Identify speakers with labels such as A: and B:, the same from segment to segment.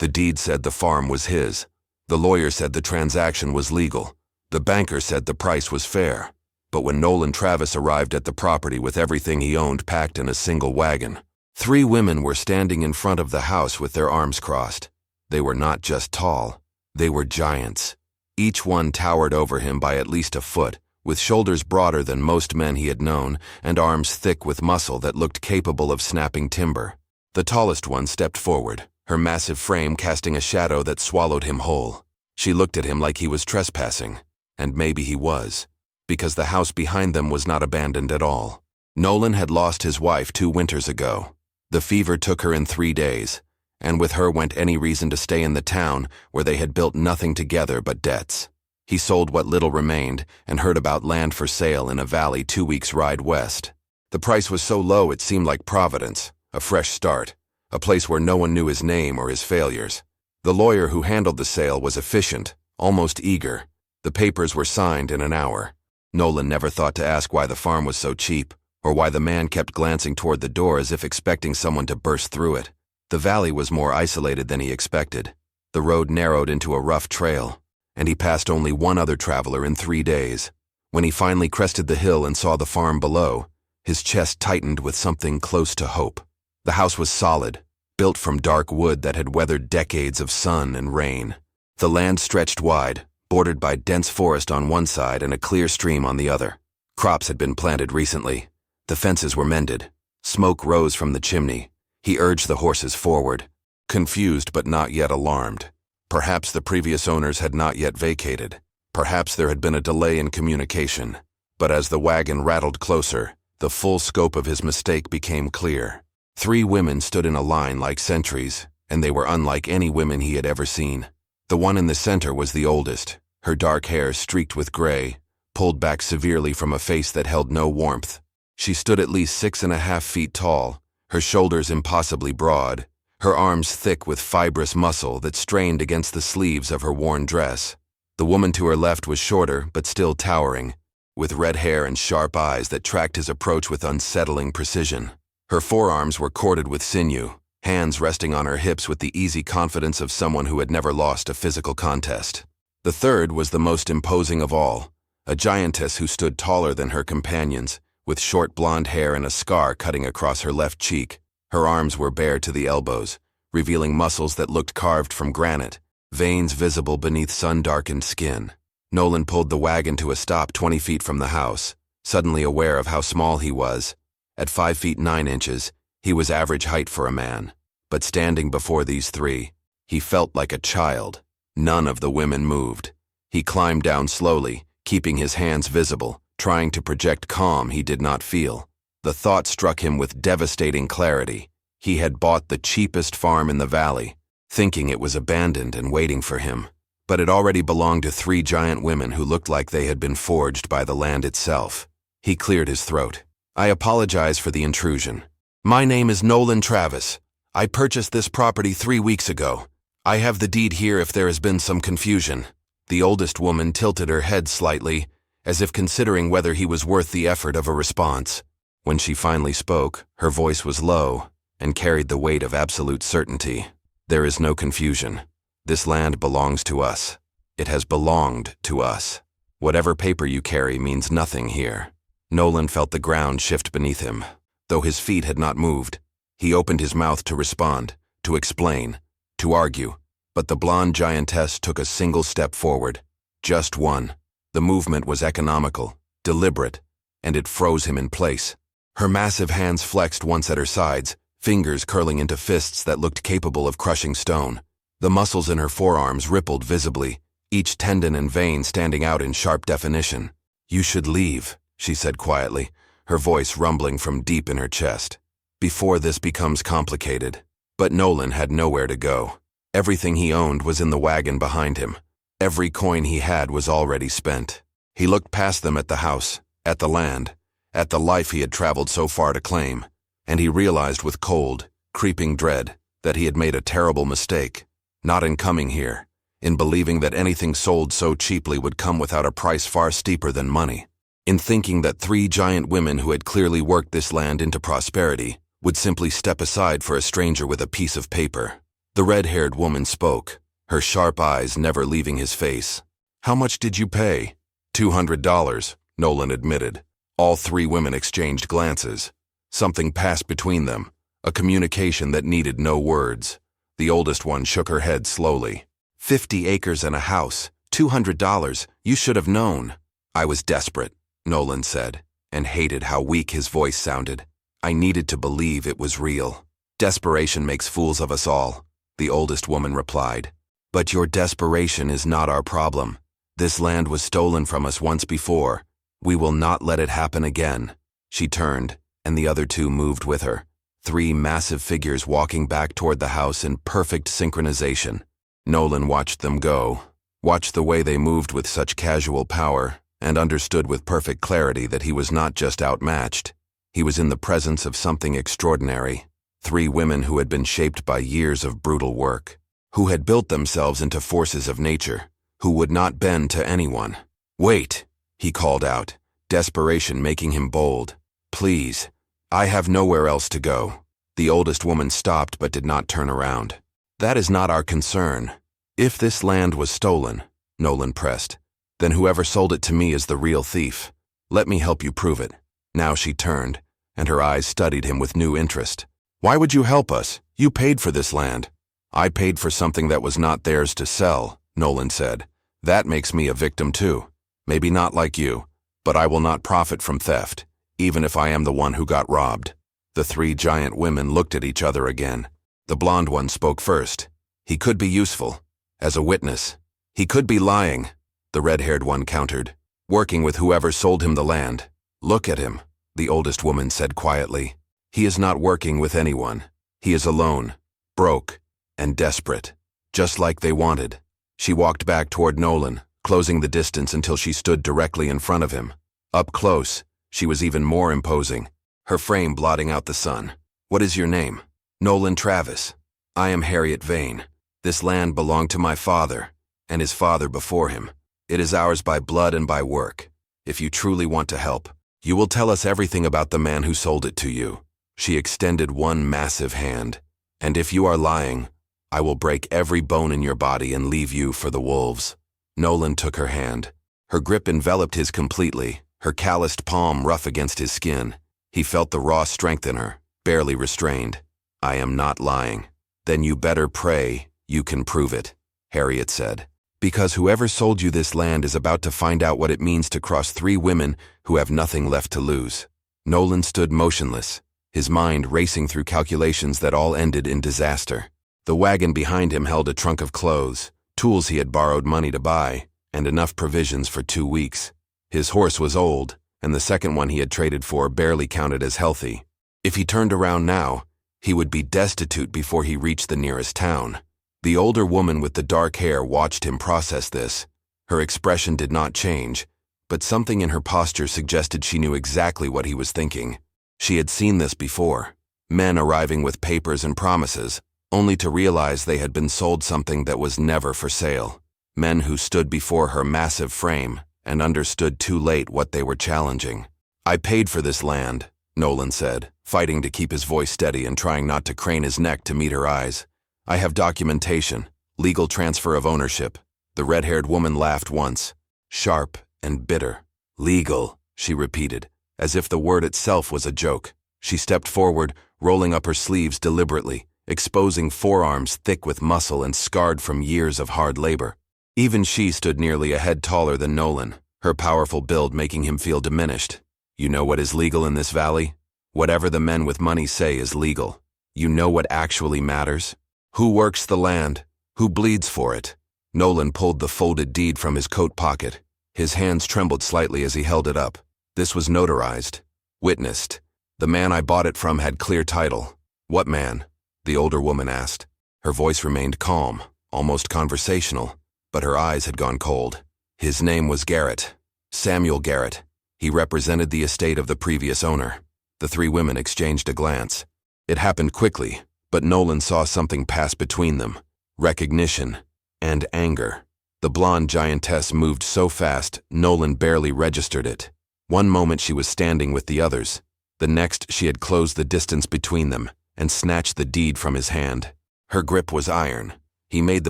A: The deed said the farm was his. The lawyer said the transaction was legal. The banker said the price was fair. But when Nolan Travis arrived at the property with everything he owned packed in a single wagon, 3 women were standing in front of the house with their arms crossed. They were not just tall, they were giants. Each one towered over him by at least a foot, with shoulders broader than most men he had known and arms thick with muscle that looked capable of snapping timber. The tallest one stepped forward, her massive frame casting a shadow that swallowed him whole. She looked at him like he was trespassing, and maybe he was, because the house behind them was not abandoned at all. Nolan had lost his wife 2 winters ago. The fever took her in 3 days, and with her went any reason to stay in the town where they had built nothing together but debts. He sold what little remained and heard about land for sale in a valley 2 weeks' ride west. The price was so low it seemed like Providence, a fresh start, a place where no one knew his name or his failures. The lawyer who handled the sale was efficient, almost eager. The papers were signed in an hour. Nolan never thought to ask why the farm was so cheap, or why the man kept glancing toward the door as if expecting someone to burst through it. The valley was more isolated than he expected. The road narrowed into a rough trail, and he passed only one other traveler in 3 days. When he finally crested the hill and saw the farm below, his chest tightened with something close to hope. The house was solid, built from dark wood that had weathered decades of sun and rain. The land stretched wide, bordered by dense forest on one side and a clear stream on the other. Crops had been planted recently. The fences were mended. Smoke rose from the chimney. He urged the horses forward, confused but not yet alarmed. Perhaps the previous owners had not yet vacated. Perhaps there had been a delay in communication. But as the wagon rattled closer, the full scope of his mistake became clear. 3 women stood in a line like sentries, and they were unlike any women he had ever seen. The one in the center was the oldest, her dark hair streaked with gray, pulled back severely from a face that held no warmth. She stood at least 6.5 feet tall, her shoulders impossibly broad, her arms thick with fibrous muscle that strained against the sleeves of her worn dress. The woman to her left was shorter but still towering, with red hair and sharp eyes that tracked his approach with unsettling precision. Her forearms were corded with sinew, hands resting on her hips with the easy confidence of someone who had never lost a physical contest. The third was the most imposing of all, a giantess who stood taller than her companions, with short blonde hair and a scar cutting across her left cheek. Her arms were bare to the elbows, revealing muscles that looked carved from granite, veins visible beneath sun-darkened skin. Nolan pulled the wagon to a stop 20 feet from the house, suddenly aware of how small he was. At 5 feet 9 inches, he was average height for a man. But standing before these 3, he felt like a child. None of the women moved. He climbed down slowly, keeping his hands visible, trying to project calm he did not feel. The thought struck him with devastating clarity. He had bought the cheapest farm in the valley, thinking it was abandoned and waiting for him. But it already belonged to 3 giant women who looked like they had been forged by the land itself. He cleared his throat. "I apologize for the intrusion. My name is Nolan Travis. I purchased this property 3 weeks ago. I have the deed here if there has been some confusion." The oldest woman tilted her head slightly, as if considering whether he was worth the effort of a response. When she finally spoke, her voice was low and carried the weight of absolute certainty. "There is no confusion. This land belongs to us. It has belonged to us. Whatever paper you carry means nothing here." Nolan felt the ground shift beneath him. Though his feet had not moved, he opened his mouth to respond, to explain, to argue. But the blonde giantess took a single step forward. Just one. The movement was economical, deliberate, and it froze him in place. Her massive hands flexed once at her sides, fingers curling into fists that looked capable of crushing stone. The muscles in her forearms rippled visibly, each tendon and vein standing out in sharp definition. "You should leave," she said quietly, her voice rumbling from deep in her chest, "before this becomes complicated." But Nolan had nowhere to go. Everything he owned was in the wagon behind him. Every coin he had was already spent. He looked past them at the house, at the land, at the life he had traveled so far to claim, and he realized with cold, creeping dread that he had made a terrible mistake, not in coming here, in believing that anything sold so cheaply would come without a price far steeper than money, in thinking that 3 giant women who had clearly worked this land into prosperity would simply step aside for a stranger with a piece of paper. The red-haired woman spoke, her sharp eyes never leaving his face. "How much did you pay?" $200, Nolan admitted. All three women exchanged glances. Something passed between them, a communication that needed no words. The oldest one shook her head slowly. 50 acres and a house, $200, you should have known. I was desperate, Nolan said, and hated how weak his voice sounded. I needed to believe it was real. Desperation makes fools of us all, the oldest woman replied. But your desperation is not our problem. This land was stolen from us once before. We will not let it happen again. She turned, and the other two moved with her. 3 massive figures walking back toward the house in perfect synchronization. Nolan watched them go, watched the way they moved with such casual power, and understood with perfect clarity that he was not just outmatched. He was in the presence of something extraordinary. 3 women who had been shaped by years of brutal work, who had built themselves into forces of nature, who would not bend to anyone. "Wait," he called out, desperation making him bold. "Please, I have nowhere else to go." The oldest woman stopped but did not turn around. "That is not our concern. If this land was stolen," Nolan pressed, "then whoever sold it to me is the real thief. Let me help you prove it." Now she turned, and her eyes studied him with new interest. "Why would you help us? You paid for this land." "I paid for something that was not theirs to sell," Nolan said. "That makes me a victim too. Maybe not like you, but I will not profit from theft, even if I am the one who got robbed." The 3 giant women looked at each other again. The blonde one spoke first. "He could be useful. As a witness. He could be lying," the red-haired one countered. "Working with whoever sold him the land." "Look at him," the oldest woman said quietly. "He is not working with anyone. He is alone, broke, and desperate, just like they wanted." She walked back toward Nolan, closing the distance until she stood directly in front of him. Up close, she was even more imposing, her frame blotting out the sun. "What is your name?" "Nolan Travis. I am Harriet Vane. This land belonged to my father, and his father before him. It is ours by blood and by work. If you truly want to help, you will tell us everything about the man who sold it to you." She extended one massive hand. "And if you are lying, I will break every bone in your body and leave you for the wolves." Nolan took her hand. Her grip enveloped his completely, her calloused palm rough against his skin. He felt the raw strength in her, barely restrained. "I am not lying." "Then you better pray you can prove it," Harriet said. "Because whoever sold you this land is about to find out what it means to cross 3 women who have nothing left to lose." Nolan stood motionless, his mind racing through calculations that all ended in disaster. The wagon behind him held a trunk of clothes, tools he had borrowed money to buy, and enough provisions for 2 weeks. His horse was old, and the second one he had traded for barely counted as healthy. If he turned around now, he would be destitute before he reached the nearest town. The older woman with the dark hair watched him process this. Her expression did not change, but something in her posture suggested she knew exactly what he was thinking. She had seen this before. Men arriving with papers and promises, only to realize they had been sold something that was never for sale. Men who stood before her massive frame and understood too late what they were challenging. "I paid for this land," Nolan said, fighting to keep his voice steady and trying not to crane his neck to meet her eyes. "I have documentation, legal transfer of ownership." The red-haired woman laughed once, sharp and bitter. "Legal," she repeated, as if the word itself was a joke. She stepped forward, rolling up her sleeves deliberately, exposing forearms thick with muscle and scarred from years of hard labor. Even she stood nearly a head taller than Nolan, her powerful build making him feel diminished. "You know what is legal in this valley? Whatever the men with money say is legal. You know what actually matters? Who works the land? Who bleeds for it?" Nolan pulled the folded deed from his coat pocket. His hands trembled slightly as he held it up. This was notarized. Witnessed. The man I bought it from had clear title. "What man?" the older woman asked. Her voice remained calm, almost conversational, but her eyes had gone cold. "His name was Garrett. Samuel Garrett. He represented the estate of the previous owner." The 3 women exchanged a glance. It happened quickly, but Nolan saw something pass between them. Recognition and anger. The blonde giantess moved so fast, Nolan barely registered it. One moment she was standing with the others. The next she had closed the distance between them and snatched the deed from his hand. Her grip was iron. He made the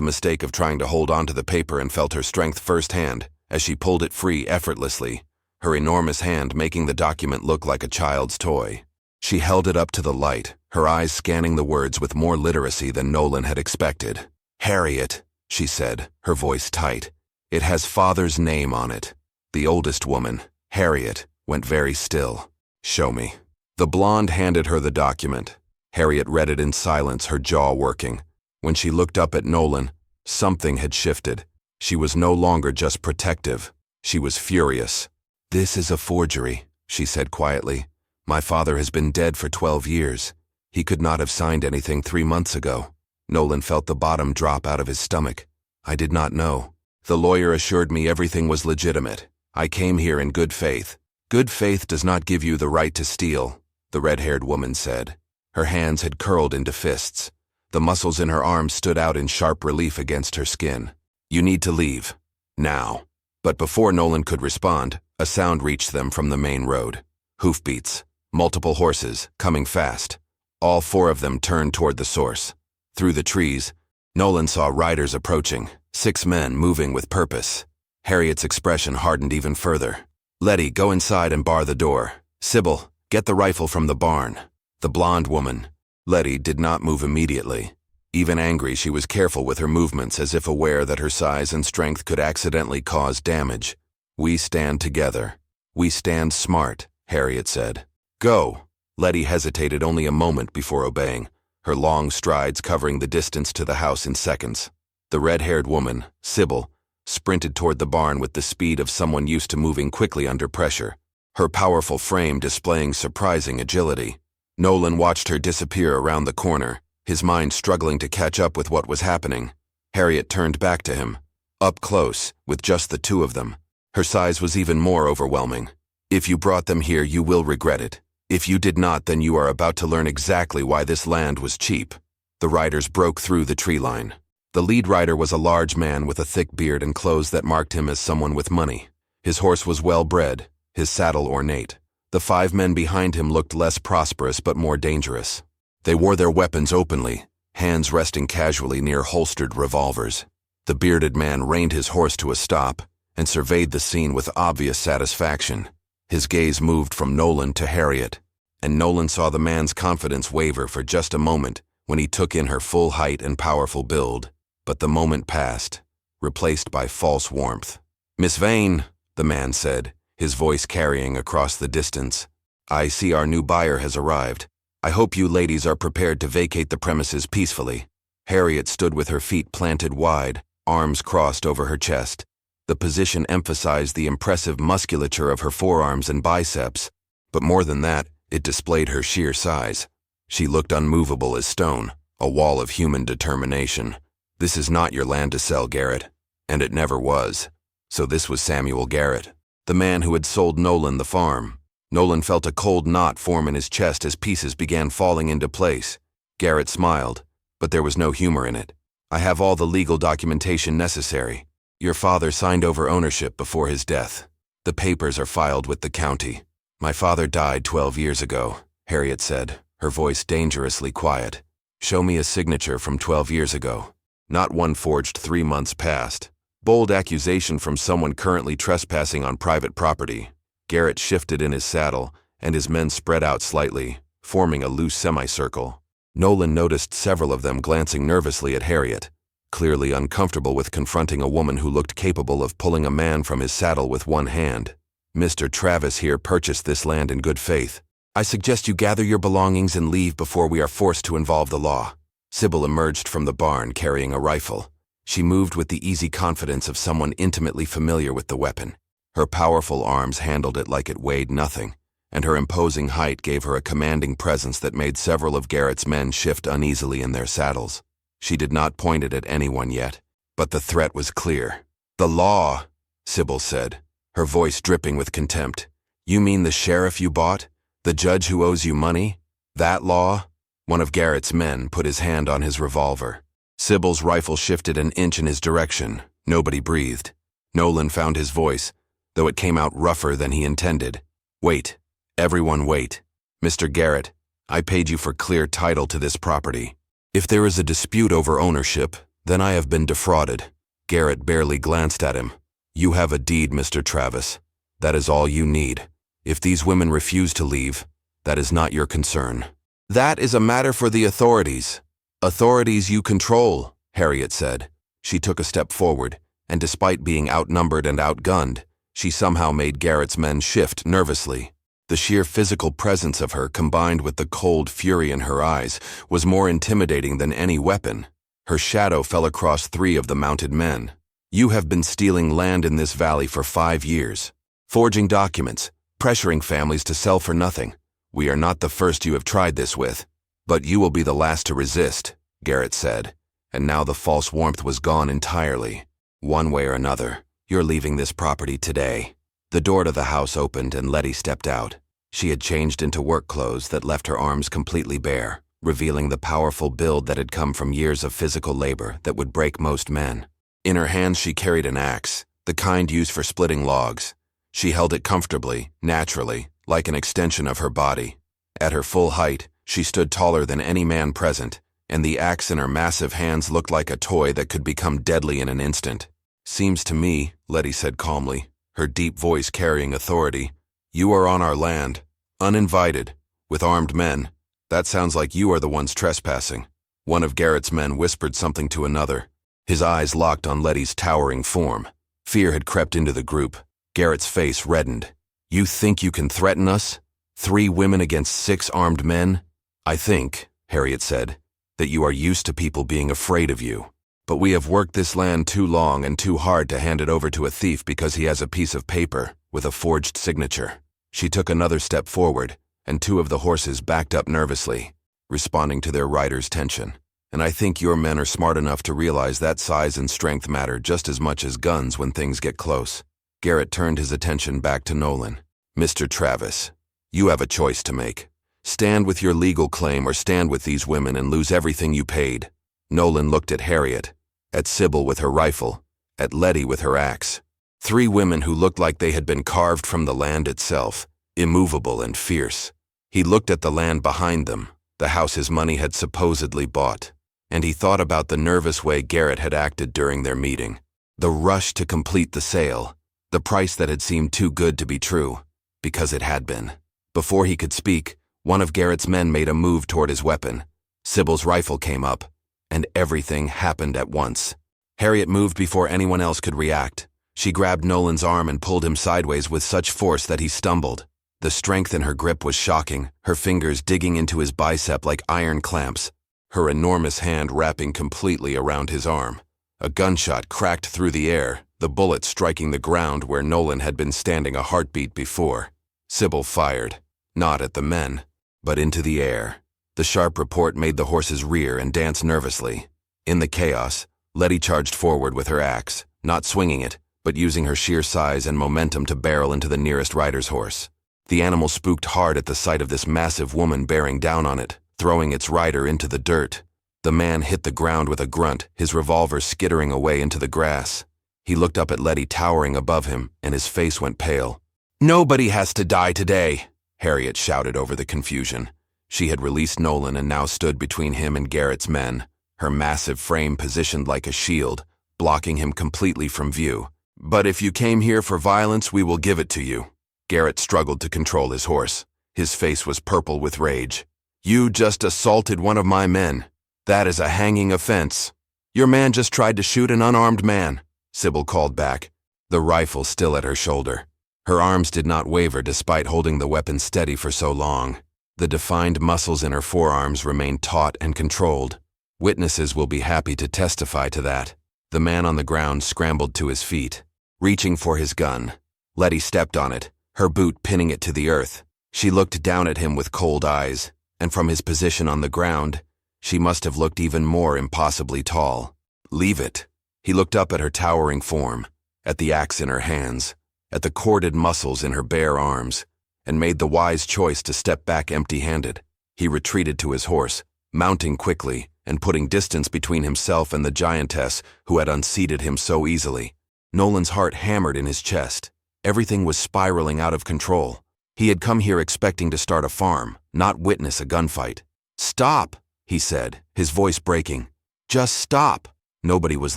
A: mistake of trying to hold onto the paper and felt her strength firsthand as she pulled it free effortlessly, her enormous hand making the document look like a child's toy. She held it up to the light, her eyes scanning the words with more literacy than Nolan had expected. "Harriet," she said, her voice tight. "It has father's name on it." The oldest woman, Harriet, went very still. "Show me." The blonde handed her the document. Harriet read it in silence, her jaw working. When she looked up at Nolan, something had shifted. She was no longer just protective. She was furious. "This is a forgery," she said quietly. "My father has been dead for 12 years. He could not have signed anything 3 months ago." Nolan felt the bottom drop out of his stomach. "I did not know. The lawyer assured me everything was legitimate. I came here in good faith." "Good faith does not give you the right to steal," the red-haired woman said. Her hands had curled into fists. The muscles in her arms stood out in sharp relief against her skin. "You need to leave. Now." But before Nolan could respond, a sound reached them from the main road. Hoofbeats, multiple horses, coming fast. All 4 of them turned toward the source. Through the trees, Nolan saw riders approaching, 6 men moving with purpose. Harriet's expression hardened even further. "Lettie, go inside and bar the door. Sybil, get the rifle from the barn." The blonde woman, Lettie, did not move immediately. Even angry, she was careful with her movements, as if aware that her size and strength could accidentally cause damage. "We stand together. We stand smart," Harriet said. "Go." Lettie hesitated only a moment before obeying, her long strides covering the distance to the house in seconds. The red-haired woman, Sybil, sprinted toward the barn with the speed of someone used to moving quickly under pressure, her powerful frame displaying surprising agility. Nolan watched her disappear around the corner, his mind struggling to catch up with what was happening. Harriet turned back to him, up close, with just the 2 of them. Her size was even more overwhelming. "If you brought them here, you will regret it. If you did not, then you are about to learn exactly why this land was cheap." The riders broke through the tree line. The lead rider was a large man with a thick beard and clothes that marked him as someone with money. His horse was well-bred, his saddle ornate. The 5 men behind him looked less prosperous but more dangerous. They wore their weapons openly, hands resting casually near holstered revolvers. The bearded man reined his horse to a stop and surveyed the scene with obvious satisfaction. His gaze moved from Nolan to Harriet, and Nolan saw the man's confidence waver for just a moment when he took in her full height and powerful build. But the moment passed, replaced by false warmth. "Miss Vane," the man said, his voice carrying across the distance. "I see our new buyer has arrived. I hope you ladies are prepared to vacate the premises peacefully." Harriet stood with her feet planted wide, arms crossed over her chest. The position emphasized the impressive musculature of her forearms and biceps, but more than that, it displayed her sheer size. She looked unmovable as stone, a wall of human determination. "This is not your land to sell, Garrett." And it never was. So this was Samuel Garrett, the man who had sold Nolan the farm. Nolan felt a cold knot form in his chest as pieces began falling into place. Garrett smiled, but there was no humor in it. "I have all the legal documentation necessary. Your father signed over ownership before his death. The papers are filed with the county." "My father died 12 years ago," Harriet said, her voice dangerously quiet. "Show me a signature from 12 years ago. Not one forged 3 months past." Bold accusation from someone currently trespassing on private property. Garrett shifted in his saddle, and his men spread out slightly, forming a loose semicircle. Nolan noticed several of them glancing nervously at Harriet, clearly uncomfortable with confronting a woman who looked capable of pulling a man from his saddle with one hand. "Mr. Travis here purchased this land in good faith. I suggest you gather your belongings and leave before we are forced to involve the law." Sybil emerged from the barn carrying a rifle. She moved with the easy confidence of someone intimately familiar with the weapon. Her powerful arms handled it like it weighed nothing, and her imposing height gave her a commanding presence that made several of Garrett's men shift uneasily in their saddles. She did not point it at anyone yet, but the threat was clear. "The law," Sybil said, her voice dripping with contempt. "You mean the sheriff you bought? The judge who owes you money? That law?" One of Garrett's men put his hand on his revolver. Sybil's rifle shifted an inch in his direction. Nobody breathed. Nolan found his voice, though it came out rougher than he intended. "Wait. Everyone wait. Mr. Garrett, I paid you for clear title to this property. If there is a dispute over ownership, then I have been defrauded. Garrett barely glanced at him. You have a deed, Mr. Travis. That is all you need. If these women refuse to leave, that is not your concern. That is a matter for the authorities. Authorities you control, Harriet said. She took a step forward, and despite being outnumbered and outgunned, she somehow made Garrett's men shift nervously. The sheer physical presence of her, combined with the cold fury in her eyes, was more intimidating than any weapon. Her shadow fell across 3 of the mounted men. You have been stealing land in this valley for 5 years, forging documents, pressuring families to sell for nothing. We are not the first you have tried this with, but you will be the last to resist, Garrett said, and now the false warmth was gone entirely. One way or another, you're leaving this property today. The door to the house opened and Lettie stepped out. She had changed into work clothes that left her arms completely bare, revealing the powerful build that had come from years of physical labor that would break most men. In her hands she carried an axe, the kind used for splitting logs. She held it comfortably, naturally, like an extension of her body. At her full height, she stood taller than any man present, and the axe in her massive hands looked like a toy that could become deadly in an instant. Seems to me, Lettie said calmly, her deep voice carrying authority, you are on our land, uninvited, with armed men. That sounds like you are the ones trespassing. One of Garrett's men whispered something to another. His eyes locked on Lettie's towering form. Fear had crept into the group. Garrett's face reddened. You think you can threaten us? 3 women against 6 armed men? I think, Harriet said, that you are used to people being afraid of you. But we have worked this land too long and too hard to hand it over to a thief because he has a piece of paper with a forged signature. She took another step forward, and 2 of the horses backed up nervously, responding to their riders' tension. And I think your men are smart enough to realize that size and strength matter just as much as guns when things get close. Garrett turned his attention back to Nolan. Mr. Travis, you have a choice to make. Stand with your legal claim or stand with these women and lose everything you paid. Nolan looked at Harriet, at Sybil with her rifle, at Lettie with her axe. 3 women who looked like they had been carved from the land itself, immovable and fierce. He looked at the land behind them, the house his money had supposedly bought, and he thought about the nervous way Garrett had acted during their meeting. The rush to complete the sale, the price that had seemed too good to be true, because it had been. Before he could speak, one of Garrett's men made a move toward his weapon. Sybil's rifle came up, and everything happened at once. Harriet moved before anyone else could react. She grabbed Nolan's arm and pulled him sideways with such force that he stumbled. The strength in her grip was shocking, her fingers digging into his bicep like iron clamps, her enormous hand wrapping completely around his arm. A gunshot cracked through the air, the bullet striking the ground where Nolan had been standing a heartbeat before. Sybil fired, not at the men, but into the air. The sharp report made the horses rear and dance nervously. In the chaos, Lettie charged forward with her axe, not swinging it, but using her sheer size and momentum to barrel into the nearest rider's horse. The animal spooked hard at the sight of this massive woman bearing down on it, throwing its rider into the dirt. The man hit the ground with a grunt, his revolver skittering away into the grass. He looked up at Lettie towering above him, and his face went pale. Nobody has to die today, Harriet shouted over the confusion. She had released Nolan and now stood between him and Garrett's men, her massive frame positioned like a shield, blocking him completely from view. But if you came here for violence, we will give it to you. Garrett struggled to control his horse. His face was purple with rage. You just assaulted one of my men. That is a hanging offense. Your man just tried to shoot an unarmed man, Sybil called back, the rifle still at her shoulder. Her arms did not waver despite holding the weapon steady for so long. The defined muscles in her forearms remained taut and controlled. Witnesses will be happy to testify to that. The man on the ground scrambled to his feet, reaching for his gun. Lettie stepped on it, her boot pinning it to the earth. She looked down at him with cold eyes, and from his position on the ground, she must have looked even more impossibly tall. Leave it. He looked up at her towering form, at the axe in her hands, at the corded muscles in her bare arms, and made the wise choice to step back empty-handed. He retreated to his horse, mounting quickly and putting distance between himself and the giantess who had unseated him so easily. Nolan's heart hammered in his chest. Everything was spiraling out of control. He had come here expecting to start a farm, not witness a gunfight. Stop! he said, his voice breaking. Just stop. Nobody was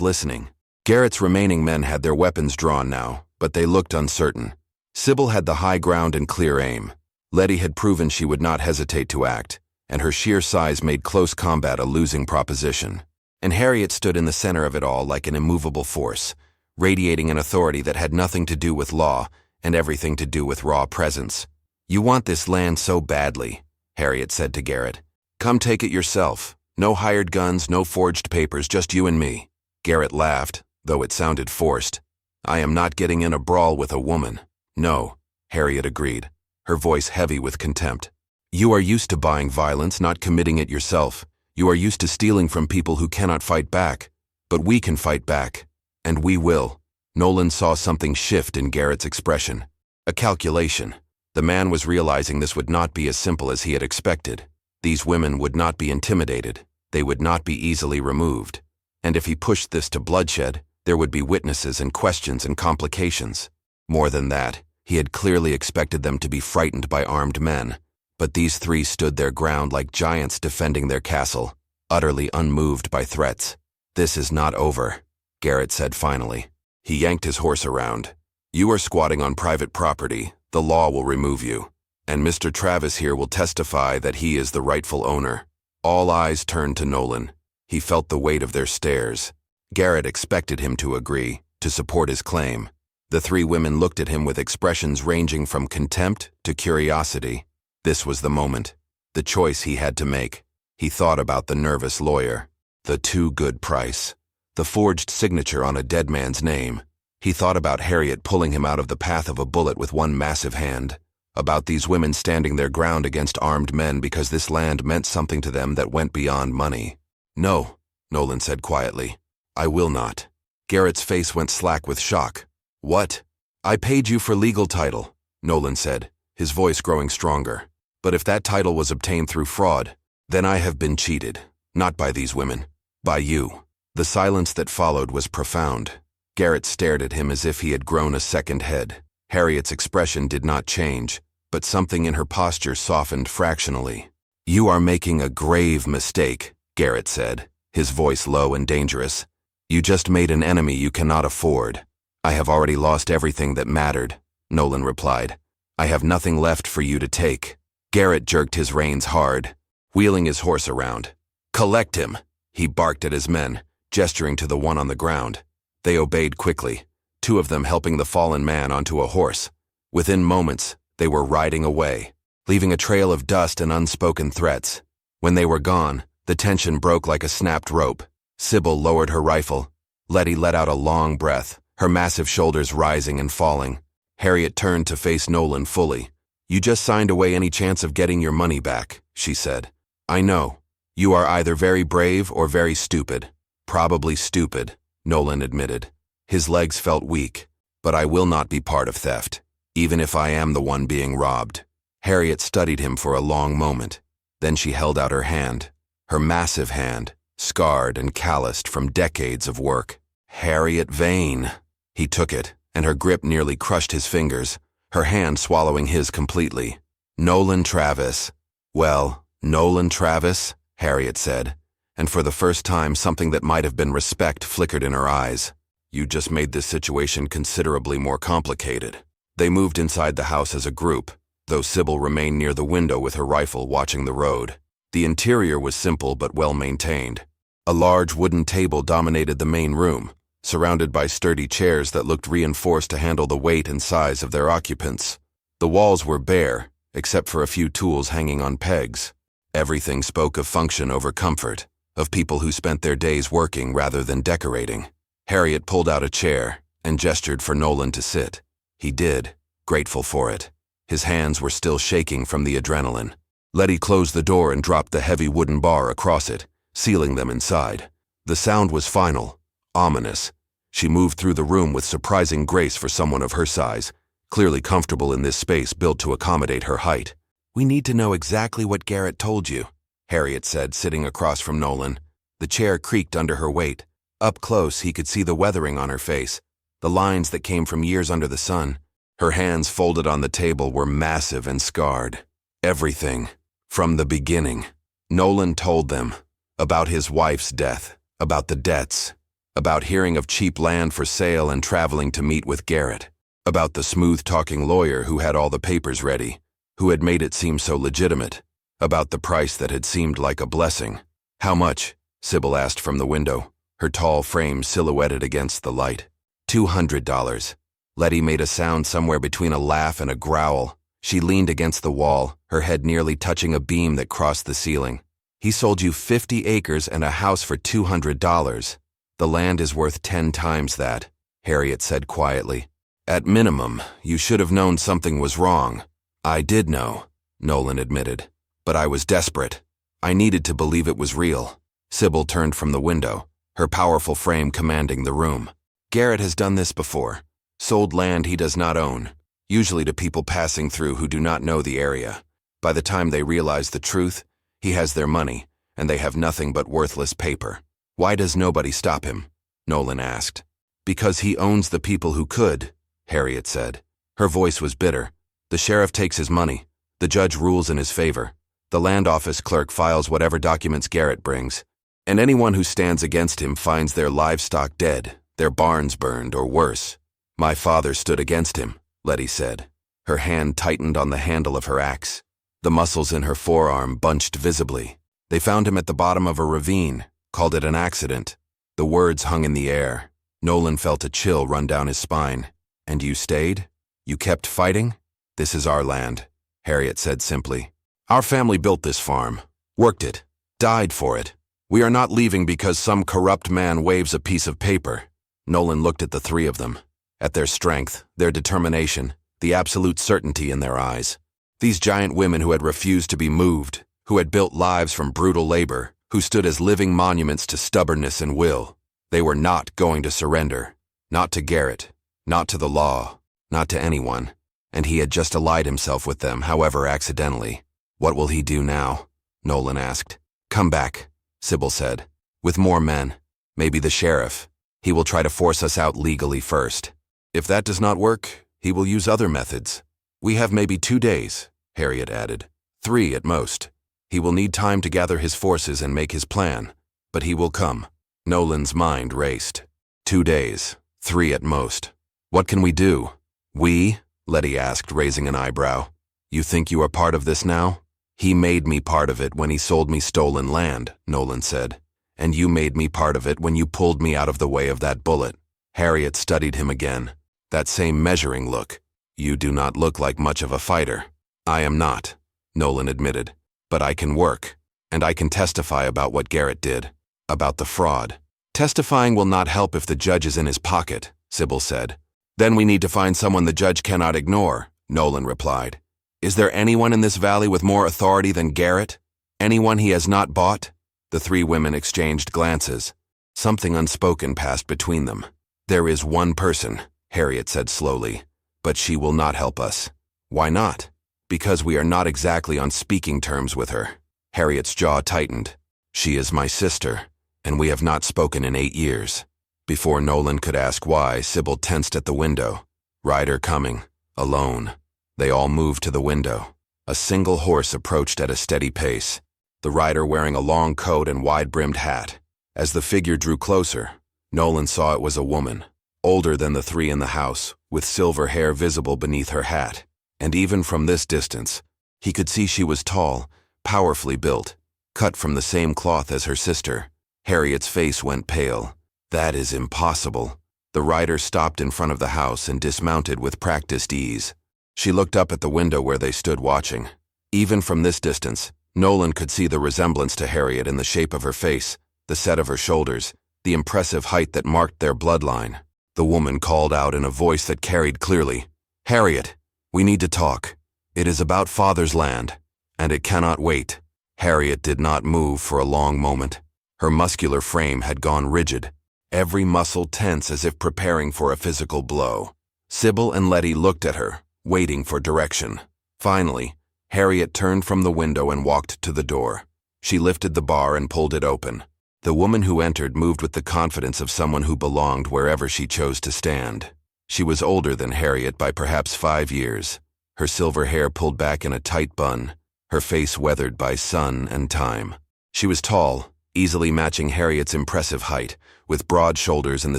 A: listening. Garrett's remaining men had their weapons drawn now, but they looked uncertain. Sybil had the high ground and clear aim. Lettie had proven she would not hesitate to act, and her sheer size made close combat a losing proposition. And Harriet stood in the center of it all like an immovable force, radiating an authority that had nothing to do with law and everything to do with raw presence. You want this land so badly, Harriet said to Garrett. Come take it yourself. No hired guns, no forged papers, just you and me. Garrett laughed, though it sounded forced. I am not getting in a brawl with a woman. No, Harriet agreed, her voice heavy with contempt. You are used to buying violence, not committing it yourself. You are used to stealing from people who cannot fight back. But we can fight back. And we will. Nolan saw something shift in Garrett's expression. A calculation. The man was realizing this would not be as simple as he had expected. These women would not be intimidated. They would not be easily removed. And if he pushed this to bloodshed, there would be witnesses and questions and complications. More than that, he had clearly expected them to be frightened by armed men. But these three stood their ground like giants defending their castle, utterly unmoved by threats. This is not over, Garrett said finally. He yanked his horse around. You are squatting on private property. The law will remove you. And Mr. Travis here will testify that he is the rightful owner. All eyes turned to Nolan. He felt the weight of their stares. Garrett expected him to agree, to support his claim. The three women looked at him with expressions ranging from contempt to curiosity. This was the moment, the choice he had to make. He thought about the nervous lawyer, the too good price, the forged signature on a dead man's name. He thought about Harriet pulling him out of the path of a bullet with one massive hand, about these women standing their ground against armed men because this land meant something to them that went beyond money. No, Nolan said quietly. I will not. Garrett's face went slack with shock. What? I paid you for legal title, Nolan said, his voice growing stronger. But if that title was obtained through fraud, then I have been cheated, not by these women, by you. The silence that followed was profound. Garrett stared at him as if he had grown a second head. Harriet's expression did not change, but something in her posture softened fractionally. You are making a grave mistake, Garrett said, his voice low and dangerous. You just made an enemy you cannot afford. I have already lost everything that mattered, Nolan replied. I have nothing left for you to take. Garrett jerked his reins hard, wheeling his horse around. Collect him, he barked at his men, gesturing to the one on the ground. They obeyed quickly, two of them helping the fallen man onto a horse. Within moments, they were riding away, leaving a trail of dust and unspoken threats. When they were gone, the tension broke like a snapped rope. Sybil lowered her rifle. Lettie let out a long breath, her massive shoulders rising and falling. Harriet turned to face Nolan fully. You just signed away any chance of getting your money back, she said. I know. You are either very brave or very stupid. Probably stupid, Nolan admitted. His legs felt weak. But I will not be part of theft, even if I am the one being robbed. Harriet studied him for a long moment. Then she held out her hand, her massive hand, scarred and calloused from decades of work. Harriet Vane. He took it, and her grip nearly crushed his fingers, her hand swallowing his completely. Nolan Travis. Well, Nolan Travis, Harriet said, and for the first time something that might have been respect flickered in her eyes. You just made this situation considerably more complicated. They moved inside the house as a group, though Sybil remained near the window with her rifle watching the road. The interior was simple but well maintained. A large wooden table dominated the main room, surrounded by sturdy chairs that looked reinforced to handle the weight and size of their occupants. The walls were bare, except for a few tools hanging on pegs. Everything spoke of function over comfort, of people who spent their days working rather than decorating. Harriet pulled out a chair and gestured for Nolan to sit. He did, grateful for it. His hands were still shaking from the adrenaline. Lettie closed the door and dropped the heavy wooden bar across it, sealing them inside. The sound was final, ominous. She moved through the room with surprising grace for someone of her size, clearly comfortable in this space built to accommodate her height. We need to know exactly what Garrett told you, Harriet said, sitting across from Nolan. The chair creaked under her weight. Up close, he could see the weathering on her face, the lines that came from years under the sun. Her hands folded on the table were massive and scarred. Everything, from the beginning. Nolan told them about his wife's death, about the debts, about hearing of cheap land for sale and traveling to meet with Garrett, about the smooth-talking lawyer who had all the papers ready, who had made it seem so legitimate, about the price that had seemed like a blessing. "How much?" Sybil asked from the window, her tall frame silhouetted against the light. $200. Lettie made a sound somewhere between a laugh and a growl. She leaned against the wall, her head nearly touching a beam that crossed the ceiling. "He sold you 50 acres and a house for $200. The land is worth 10 times that," Harriet said quietly. "At minimum, you should have known something was wrong." "I did know," Nolan admitted. "But I was desperate. I needed to believe it was real." Sybil turned from the window, her powerful frame commanding the room. "Garrett has done this before. Sold land he does not own, usually to people passing through who do not know the area. By the time they realize the truth, he has their money, and they have nothing but worthless paper." "Why does nobody stop him?" Nolan asked. "Because he owns the people who could," Harriet said. Her voice was bitter. "The sheriff takes his money. The judge rules in his favor. The land office clerk files whatever documents Garrett brings. And anyone who stands against him finds their livestock dead, their barns burned, or worse." "My father stood against him," Lettie said. Her hand tightened on the handle of her axe. The muscles in her forearm bunched visibly. "They found him at the bottom of a ravine, called it an accident." The words hung in the air. Nolan felt a chill run down his spine. "And you stayed? You kept fighting?" "This is our land," Harriet said simply. "Our family built this farm, worked it, died for it. We are not leaving because some corrupt man waves a piece of paper." Nolan looked at the three of them, at their strength, their determination, the absolute certainty in their eyes. These giant women who had refused to be moved, who had built lives from brutal labor, who stood as living monuments to stubbornness and will. They were not going to surrender. Not to Garrett, not to the law, not to anyone. And he had just allied himself with them, however accidentally. "What will he do now?" Nolan asked. "Come back," Sybil said. "With more men. Maybe the sheriff. He will try to force us out legally first. If that does not work, he will use other methods. We have maybe 2 days," Harriet added. 3 at most. He will need time to gather his forces and make his plan. But he will come." Nolan's mind raced. 2 days. 3 at most. "What can we do?" "We?" Lettie asked, raising an eyebrow. "You think you are part of this now?" "He made me part of it when he sold me stolen land," Nolan said. "And you made me part of it when you pulled me out of the way of that bullet." Harriet studied him again. That same measuring look. "You do not look like much of a fighter." "I am not," Nolan admitted. "But I can work. And I can testify about what Garrett did. About the fraud." "Testifying will not help if the judge is in his pocket," Sybil said. "Then we need to find someone the judge cannot ignore," Nolan replied. "Is there anyone in this valley with more authority than Garrett? Anyone he has not bought?" The three women exchanged glances. Something unspoken passed between them. "There is one person," Harriet said slowly, "but she will not help us." "Why not?" "Because we are not exactly on speaking terms with her." Harriet's jaw tightened. "She is my sister, and we have not spoken in 8 years." Before Nolan could ask why, Sybil tensed at the window. Rider coming, alone. They all moved to the window. A single horse approached at a steady pace, the rider wearing a long coat and wide-brimmed hat. As the figure drew closer, Nolan saw it was a woman, older than the three in the house, with silver hair visible beneath her hat. And even from this distance, he could see she was tall, powerfully built, cut from the same cloth as her sister. Harriet's face went pale. "That is impossible." The rider stopped in front of the house and dismounted with practiced ease. She looked up at the window where they stood watching. Even from this distance, Nolan could see the resemblance to Harriet in the shape of her face, the set of her shoulders, the impressive height that marked their bloodline. The woman called out in a voice that carried clearly, "Harriet, we need to talk. It is about Father's land, and it cannot wait." Harriet did not move for a long moment. Her muscular frame had gone rigid, every muscle tense as if preparing for a physical blow. Sybil and Lettie looked at her, waiting for direction. Finally, Harriet turned from the window and walked to the door. She lifted the bar and pulled it open. The woman who entered moved with the confidence of someone who belonged wherever she chose to stand. She was older than Harriet by perhaps 5 years, her silver hair pulled back in a tight bun, her face weathered by sun and time. She was tall, easily matching Harriet's impressive height, with broad shoulders and the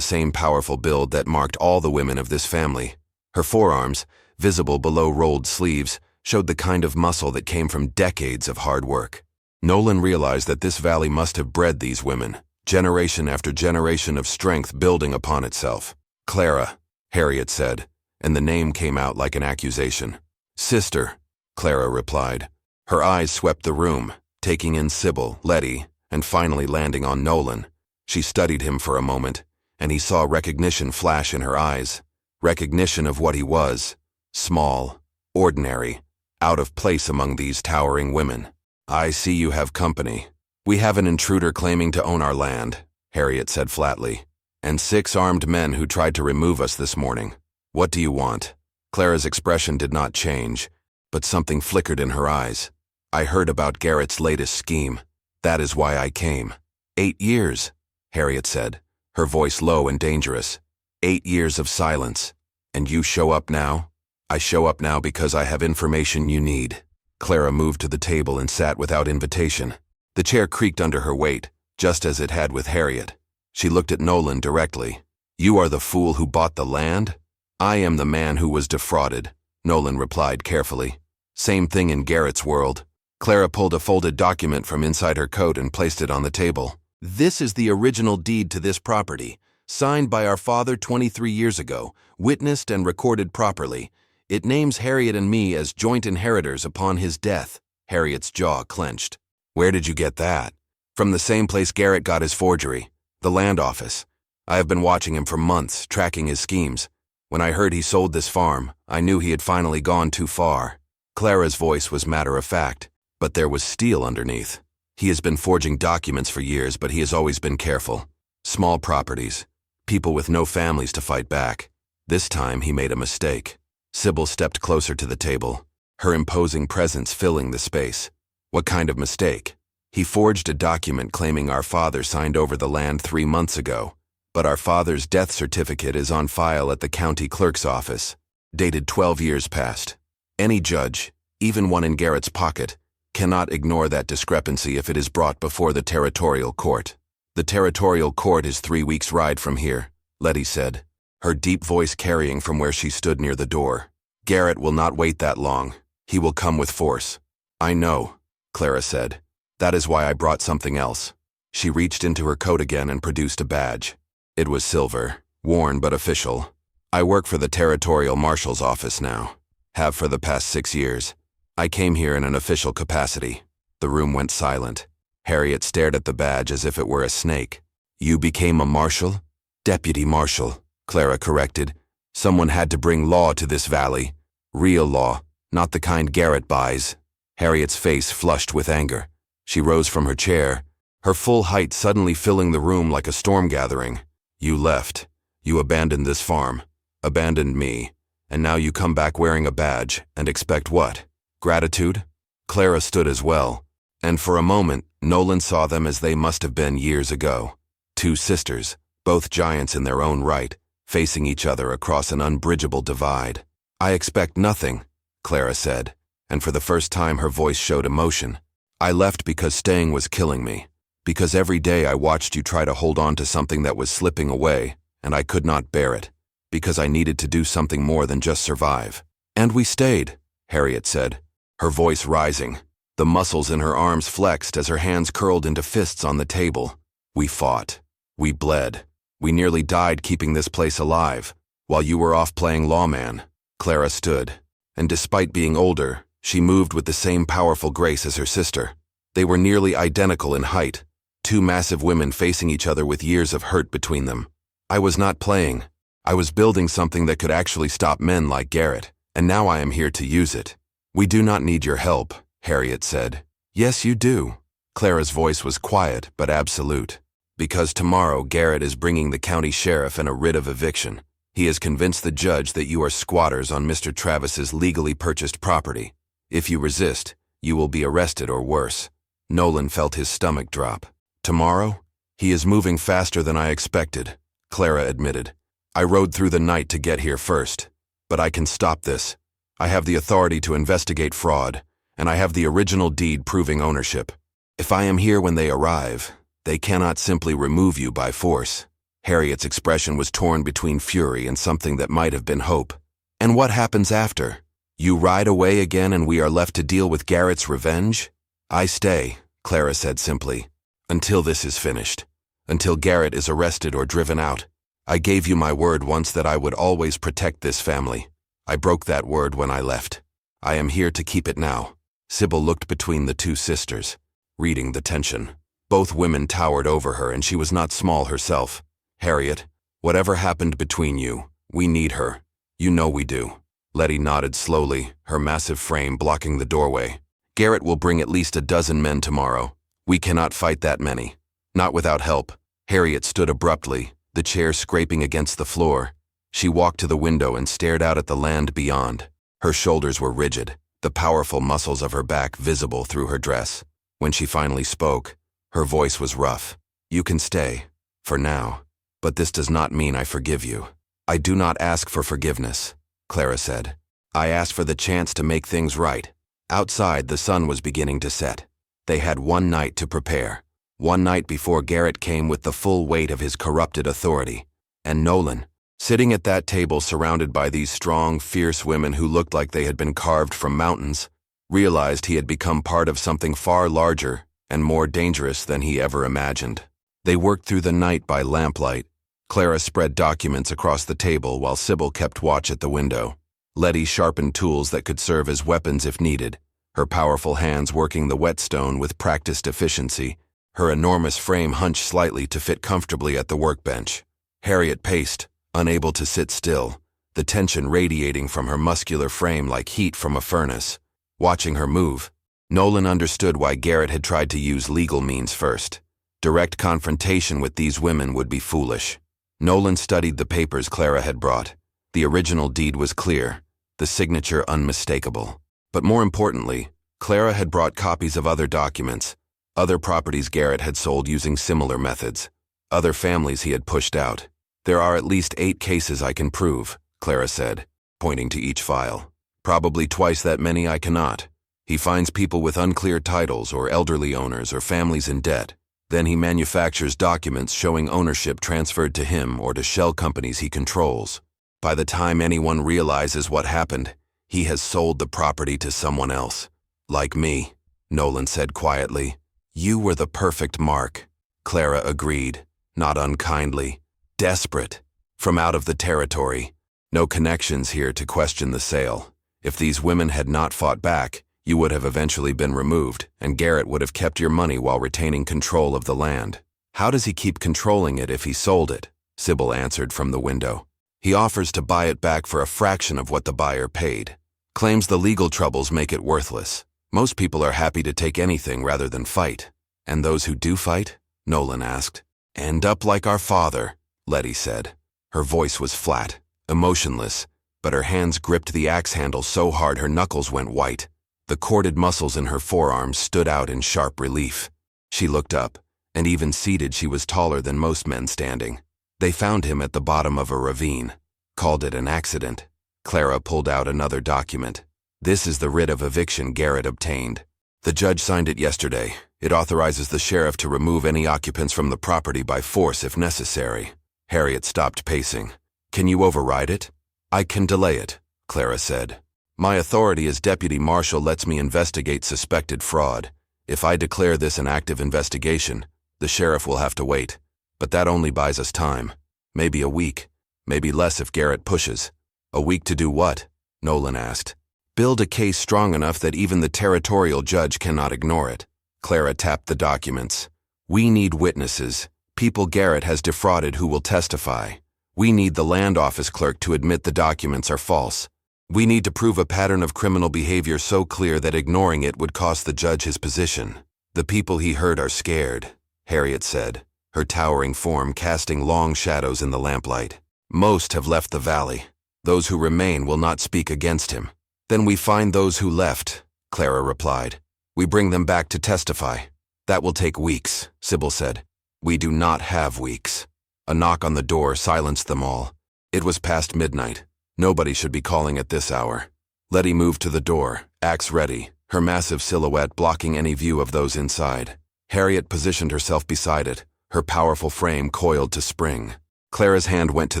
A: same powerful build that marked all the women of this family. Her forearms, visible below rolled sleeves, showed the kind of muscle that came from decades of hard work. Nolan realized that this valley must have bred these women, generation after generation of strength building upon itself. "Clara," Harriet said, and the name came out like an accusation. "Sister," Clara replied. Her eyes swept the room, taking in Sybil, Lettie, and finally landing on Nolan. She studied him for a moment, and he saw recognition flash in her eyes. Recognition of what he was: small, ordinary, out of place among these towering women. "I see you have company. We have an intruder claiming to own our land," Harriet said flatly, "and 6 armed men who tried to remove us this morning. What do you want?" Clara's expression did not change, but something flickered in her eyes. "I heard about Garrett's latest scheme. That is why I came." 8 years, Harriet said, her voice low and dangerous. 8 years of silence. "And you show up now?" "I show up now because I have information you need." Clara moved to the table and sat without invitation. The chair creaked under her weight, just as it had with Harriet. She looked at Nolan directly. "You are the fool who bought the land?" "I am the man who was defrauded," Nolan replied carefully. "Same thing in Garrett's world." Clara pulled a folded document from inside her coat and placed it on the table. "This is the original deed to this property, signed by our father 23 years ago, witnessed and recorded properly. It names Harriet and me as joint inheritors upon his death." Harriet's jaw clenched. "Where did you get that?" "From the same place Garrett got his forgery, the land office. I have been watching him for months, tracking his schemes. When I heard he sold this farm, I knew he had finally gone too far." Clara's voice was matter-of-fact, but there was steel underneath. "He has been forging documents for years, but he has always been careful. Small properties, people with no families to fight back. This time he made a mistake." Sybil stepped closer to the table, her imposing presence filling the space. "What kind of mistake?" "He forged a document claiming our father signed over the land 3 months ago, but our father's death certificate is on file at the county clerk's office, dated 12 years past. Any judge, even one in Garrett's pocket, cannot ignore that discrepancy if it is brought before the territorial court." "The territorial court is 3 weeks' ride from here," Lettie said, her deep voice carrying from where she stood near the door. "Garrett will not wait that long. He will come with force." "I know," Clara said. "That is why I brought something else." She reached into her coat again and produced a badge. It was silver, worn but official. "I work for the territorial marshal's office now. Have for the past 6 years. I came here in an official capacity." The room went silent. Harriet stared at the badge as if it were a snake. "You became a marshal?" "Deputy marshal," Clara corrected. "Someone had to bring law to this valley. Real law, not the kind Garrett buys." Harriet's face flushed with anger. She rose from her chair, her full height suddenly filling the room like a storm gathering. "You left. You abandoned this farm, abandoned me, and now you come back wearing a badge and expect what? Gratitude?" Clara stood as well, and for a moment, Nolan saw them as they must have been years ago. 2 sisters, both giants in their own right, facing each other across an unbridgeable divide. "I expect nothing," Clara said, and for the first time her voice showed emotion. "I left because staying was killing me, because every day I watched you try to hold on to something that was slipping away, and I could not bear it, because I needed to do something more than just survive." "And we stayed," Harriet said, her voice rising. The muscles in her arms flexed as her hands curled into fists on the table. "We fought. We bled. We nearly died keeping this place alive, while you were off playing lawman." Clara stood, and despite being older, she moved with the same powerful grace as her sister. They were nearly identical in height, 2 massive women facing each other with years of hurt between them. "I was not playing. I was building something that could actually stop men like Garrett, and now I am here to use it." "We do not need your help," Harriet said. "Yes, you do." Clara's voice was quiet but absolute. "Because tomorrow Garrett is bringing the county sheriff and a writ of eviction. He has convinced the judge that you are squatters on Mr. Travis's legally purchased property. If you resist, you will be arrested or worse." Nolan felt his stomach drop. "Tomorrow? He is moving faster than I expected," Clara admitted. "I rode through the night to get here first. But I can stop this. I have the authority to investigate fraud, and I have the original deed proving ownership. If I am here when they arrive, they cannot simply remove you by force." Harriet's expression was torn between fury and something that might have been hope. "And what happens after? You ride away again and we are left to deal with Garrett's revenge?" "I stay," Clara said simply, "until this is finished. Until Garrett is arrested or driven out. I gave you my word once that I would always protect this family. I broke that word when I left. I am here to keep it now." Sybil looked between the two sisters, reading the tension. Both women towered over her, and she was not small herself. "Harriet, whatever happened between you, we need her. You know we do." Lettie nodded slowly, her massive frame blocking the doorway. "Garrett will bring at least a dozen men tomorrow. We cannot fight that many. Not without help." Harriet stood abruptly, the chair scraping against the floor. She walked to the window and stared out at the land beyond. Her shoulders were rigid, the powerful muscles of her back visible through her dress. When she finally spoke, her voice was rough. "You can stay, for now, but this does not mean I forgive you." "I do not ask for forgiveness," Clara said. "I ask for the chance to make things right." Outside, the sun was beginning to set. They had one night to prepare. One night before Garrett came with the full weight of his corrupted authority. And Nolan, sitting at that table surrounded by these strong, fierce women who looked like they had been carved from mountains, realized he had become part of something far larger and more dangerous than he ever imagined. They worked through the night by lamplight. Clara spread documents across the table while Sybil kept watch at the window. Lettie sharpened tools that could serve as weapons if needed, her powerful hands working the whetstone with practiced efficiency, her enormous frame hunched slightly to fit comfortably at the workbench. Harriet paced, unable to sit still, the tension radiating from her muscular frame like heat from a furnace. Watching her move, Nolan understood why Garrett had tried to use legal means first. Direct confrontation with these women would be foolish. Nolan studied the papers Clara had brought. The original deed was clear, the signature unmistakable. But more importantly, Clara had brought copies of other documents, other properties Garrett had sold using similar methods, other families he had pushed out. "There are at least 8 cases I can prove," Clara said, pointing to each file. "Probably twice that many I cannot. He finds people with unclear titles or elderly owners or families in debt. Then he manufactures documents showing ownership transferred to him or to shell companies he controls. By the time anyone realizes what happened, he has sold the property to someone else. Like me," Nolan said quietly. "You were the perfect mark," Clara agreed, not unkindly. "Desperate. From out of the territory. No connections here to question the sale. If these women had not fought back, you would have eventually been removed, and Garrett would have kept your money while retaining control of the land." "How does he keep controlling it if he sold it?" Sybil answered from the window. "He offers to buy it back for a fraction of what the buyer paid. Claims the legal troubles make it worthless. Most people are happy to take anything rather than fight." "And those who do fight?" Nolan asked. "End up like our father," Lettie said. Her voice was flat, emotionless, but her hands gripped the axe handle so hard her knuckles went white. The corded muscles in her forearms stood out in sharp relief. She looked up, and even seated she was taller than most men standing. "They found him at the bottom of a ravine. Called it an accident." Clara pulled out another document. "This is the writ of eviction Garrett obtained. The judge signed it yesterday. It authorizes the sheriff to remove any occupants from the property by force if necessary." Harriet stopped pacing. "Can you override it?" "I can delay it," Clara said. "My authority as deputy marshal lets me investigate suspected fraud. If I declare this an active investigation, the sheriff will have to wait. But that only buys us time. Maybe a week, maybe less if Garrett pushes." "A week to do what?" Nolan asked. "Build a case strong enough that even the territorial judge cannot ignore it." Clara tapped the documents. "We need witnesses, people Garrett has defrauded who will testify. We need the land office clerk to admit the documents are false. We need to prove a pattern of criminal behavior so clear that ignoring it would cost the judge his position." "The people he hurt are scared," Harriet said, her towering form casting long shadows in the lamplight. "Most have left the valley. Those who remain will not speak against him." "Then we find those who left," Clara replied. "We bring them back to testify." "That will take weeks," Sybil said. "We do not have weeks." A knock on the door silenced them all. It was past midnight. Nobody should be calling at this hour. Lettie moved to the door, axe ready, her massive silhouette blocking any view of those inside. Harriet positioned herself beside it, her powerful frame coiled to spring. Clara's hand went to